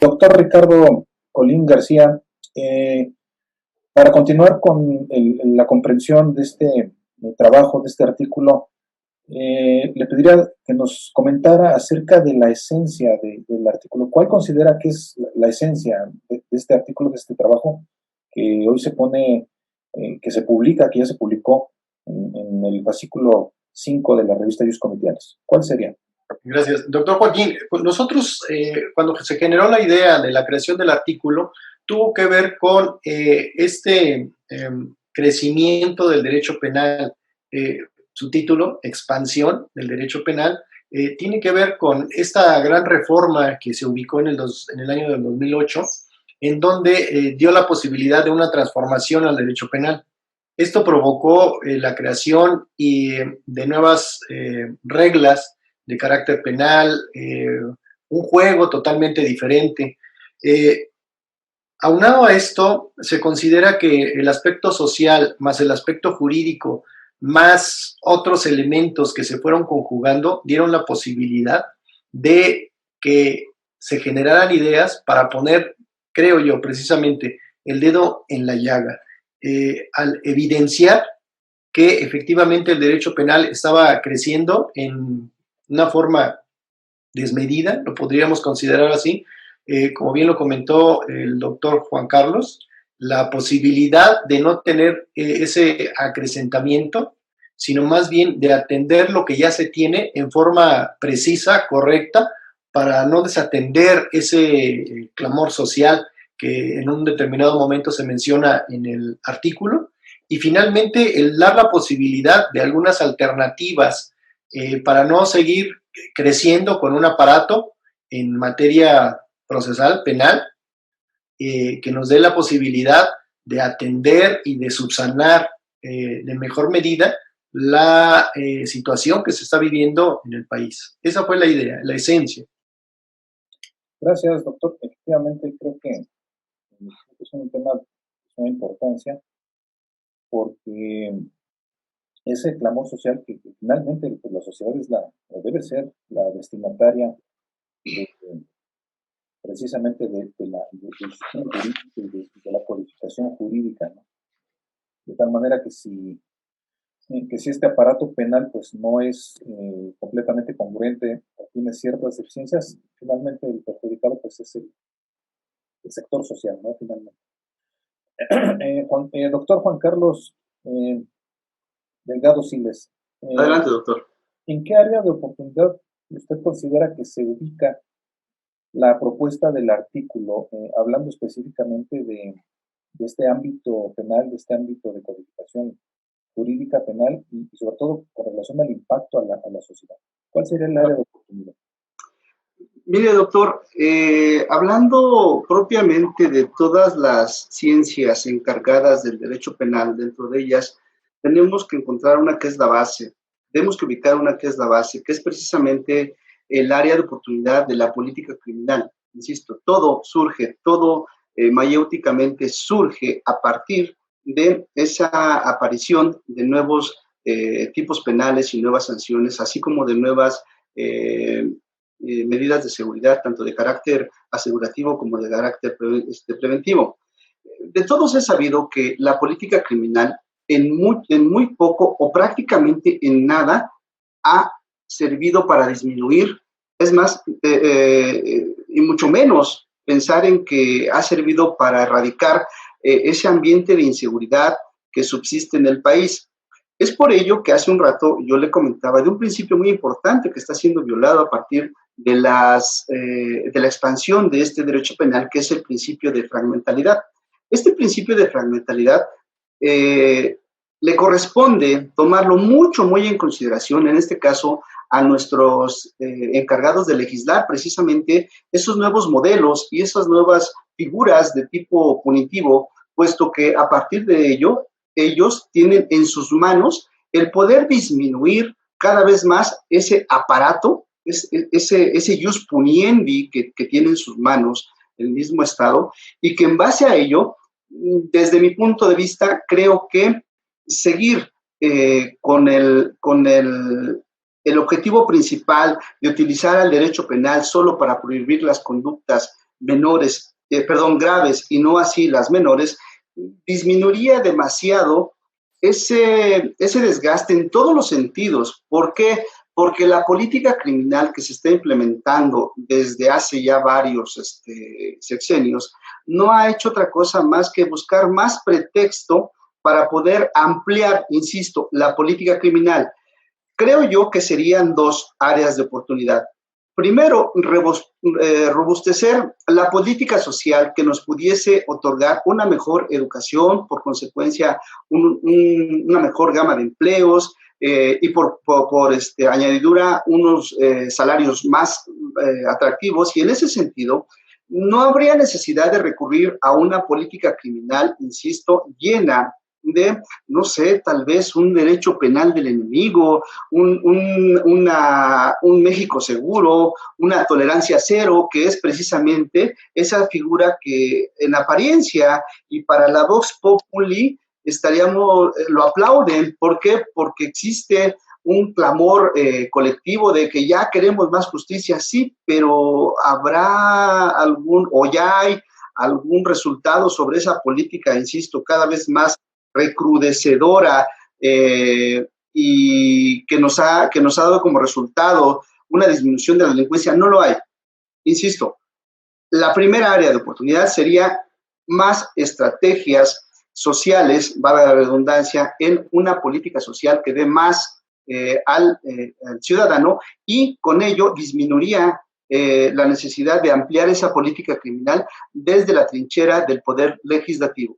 Doctor Ricardo Colín García, eh, para continuar con la comprensión de este trabajo, de este artículo, le pediría que nos comentara acerca de la esencia del artículo. ¿Cuál considera que es la esencia de este artículo, de este trabajo, que hoy se pone, que se publica, que ya se publicó en el fascículo 5 de la revista Jus Comitianes? ¿Cuál sería? Gracias. Doctor Joaquín, nosotros cuando se generó la idea de la creación del artículo, tuvo que ver con crecimiento del derecho penal. Su título, Expansión del Derecho Penal, tiene que ver con esta gran reforma que se ubicó en el año del 2008, en donde dio la posibilidad de una transformación al derecho penal. Esto provocó la creación de nuevas reglas de carácter penal, un juego totalmente diferente. Aunado a esto, se considera que el aspecto social más el aspecto jurídico más otros elementos que se fueron conjugando dieron la posibilidad de que se generaran ideas para poner, creo yo, precisamente el dedo en la llaga, al evidenciar que efectivamente el derecho penal estaba creciendo en una forma desmedida, lo podríamos considerar así, como bien lo comentó el doctor Juan Carlos, la posibilidad de no tener ese acrecentamiento, sino más bien de atender lo que ya se tiene en forma precisa, correcta, para no desatender ese clamor social que en un determinado momento se menciona en el artículo, y finalmente el dar la posibilidad de algunas alternativas para no seguir creciendo con un aparato en materia procesal, penal, que nos dé la posibilidad de atender y de subsanar de mejor medida la situación que se está viviendo en el país. Esa fue la idea, la esencia. Gracias, doctor. Efectivamente, creo que es un tema de suma importancia porque ese clamor social que finalmente pues, la sociedad es o debe ser la destinataria de, precisamente del sistema jurídico y de la codificación jurídica, ¿no? De tal manera que si este aparato penal pues no es completamente congruente o tiene ciertas deficiencias, finalmente el perjudicado pues es el sector social, ¿no? Finalmente. Doctor Juan Carlos Delgado Siles. Adelante, doctor. ¿En qué área de oportunidad usted considera que se ubica la propuesta del artículo, hablando específicamente de este ámbito penal, de este ámbito de codificación jurídica penal y sobre todo con relación al impacto a la sociedad? ¿Cuál sería el área de oportunidad? Mire, doctor, hablando propiamente de todas las ciencias encargadas del derecho penal, dentro de ellas tenemos que encontrar una que es la base, tenemos que ubicar una que es la base, que es precisamente el área de oportunidad de la política criminal. Insisto, todo surge, todo mayéuticamente surge a partir de esa aparición de nuevos tipos penales y nuevas sanciones, así como de nuevas medidas de seguridad, tanto de carácter asegurativo como de carácter preventivo. De todos es sabido que la política criminal en muy poco o prácticamente en nada ha servido para disminuir, es más, y mucho menos pensar en que ha servido para erradicar ese ambiente de inseguridad que subsiste en el país. Es por ello que hace un rato yo le comentaba de un principio muy importante que está siendo violado a partir de la expansión de este derecho penal, que es el principio de fragmentalidad. Este principio de fragmentalidad le corresponde tomarlo muy en consideración, en este caso, a nuestros encargados de legislar precisamente esos nuevos modelos y esas nuevas figuras de tipo punitivo, puesto que a partir de ello, ellos tienen en sus manos el poder disminuir cada vez más ese aparato, ese ius puniendi que tiene en sus manos el mismo Estado, y que en base a ello, desde mi punto de vista, creo que seguir con el objetivo principal de utilizar el derecho penal solo para prohibir las conductas graves y no así las menores, disminuiría demasiado ese desgaste en todos los sentidos. ¿Por qué? Porque la política criminal que se está implementando desde hace ya varios sexenios no ha hecho otra cosa más que buscar más pretexto para poder ampliar, insisto, la política criminal. Creo yo que serían dos áreas de oportunidad. Primero, robustecer la política social que nos pudiese otorgar una mejor educación, por consecuencia, una mejor gama de empleos y por añadidura unos salarios más atractivos. Y en ese sentido, no habría necesidad de recurrir a una política criminal, insisto, llena de, no sé, tal vez un derecho penal del enemigo, un México seguro, una tolerancia cero, que es precisamente esa figura que en apariencia y para la Vox Populi lo aplauden. ¿Por qué? Porque existe un clamor colectivo de que ya queremos más justicia, sí, pero habrá o ya hay algún resultado sobre esa política, insisto, cada vez más recrudecedora y que nos ha dado como resultado una disminución de la delincuencia. No lo hay. Insisto, la primera área de oportunidad sería más estrategias sociales, valga la redundancia, en una política social que dé más al ciudadano, y con ello disminuiría la necesidad de ampliar esa política criminal desde la trinchera del poder legislativo.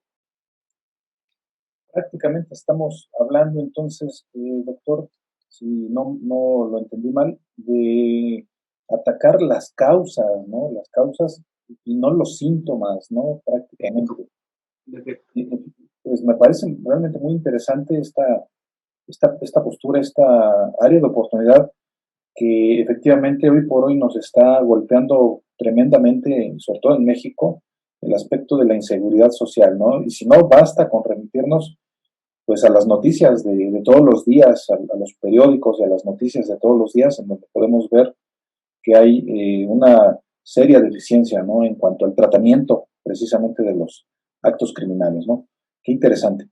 Prácticamente estamos hablando entonces, doctor, si no lo entendí mal, de atacar las causas, ¿no? Las causas y no los síntomas, ¿no? Prácticamente. Pues me parece realmente muy interesante esta postura, esta área de oportunidad que efectivamente hoy por hoy nos está golpeando tremendamente, sobre todo en México, el aspecto de la inseguridad social, ¿no? Y si no, basta con remitirnos pues a las noticias de todos los días, a los periódicos y a las noticias de todos los días, en donde podemos ver que hay una seria deficiencia, ¿no? En cuanto al tratamiento precisamente de los actos criminales, ¿no? Qué interesante.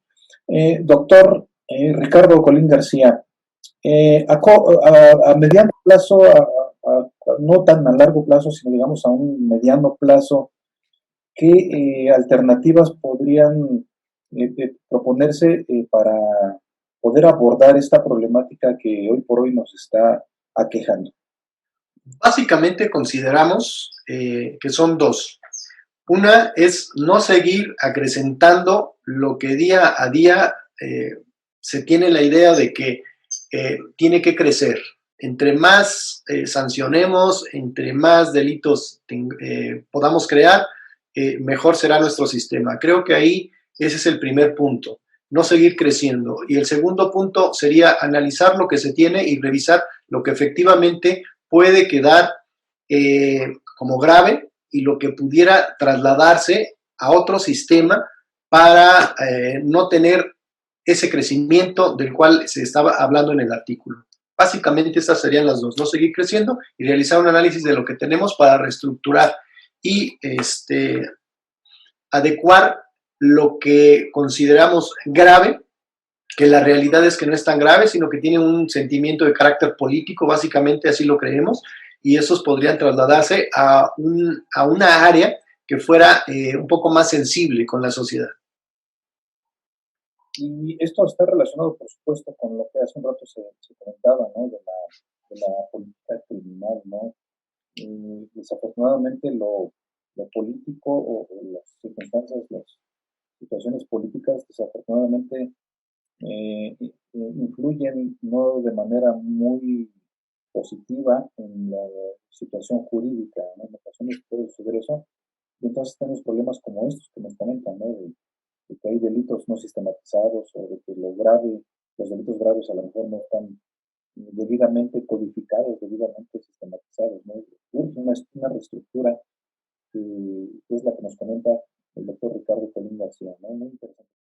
Doctor Ricardo Colín García, a mediano plazo, no tan a largo plazo, sino digamos a un mediano plazo, ¿qué alternativas podrían proponerse para poder abordar esta problemática que hoy por hoy nos está aquejando? Básicamente consideramos que son dos. Una es no seguir acrecentando lo que día a día se tiene la idea de que tiene que crecer. Entre más sancionemos, entre más delitos podamos crear, mejor será nuestro sistema. Creo que ahí ese es el primer punto, no seguir creciendo. Y el segundo punto sería analizar lo que se tiene y revisar lo que efectivamente puede quedar como grave y lo que pudiera trasladarse a otro sistema para no tener ese crecimiento del cual se estaba hablando en el artículo. Básicamente estas serían las dos, no seguir creciendo y realizar un análisis de lo que tenemos para reestructurar y adecuar lo que consideramos grave, que la realidad es que no es tan grave, sino que tiene un sentimiento de carácter político, básicamente así lo creemos, y esos podrían trasladarse a una área que fuera un poco más sensible con la sociedad. Y esto está relacionado, por supuesto, con lo que hace un rato se comentaba, ¿no? De la política criminal, ¿no? Desafortunadamente lo político o las circunstancias, las situaciones políticas, desafortunadamente influyen no de manera muy positiva en la situación jurídica, ¿no? En ocasiones puede suceder eso, y entonces tenemos problemas como estos que nos comentan, ¿no? De que hay delitos no sistematizados o de que los delitos graves a lo mejor no están debidamente codificados, debidamente sistematizados, ¿no? Urge una reestructura que es la que nos comenta el doctor Ricardo Colín García, ¿no? Muy interesante.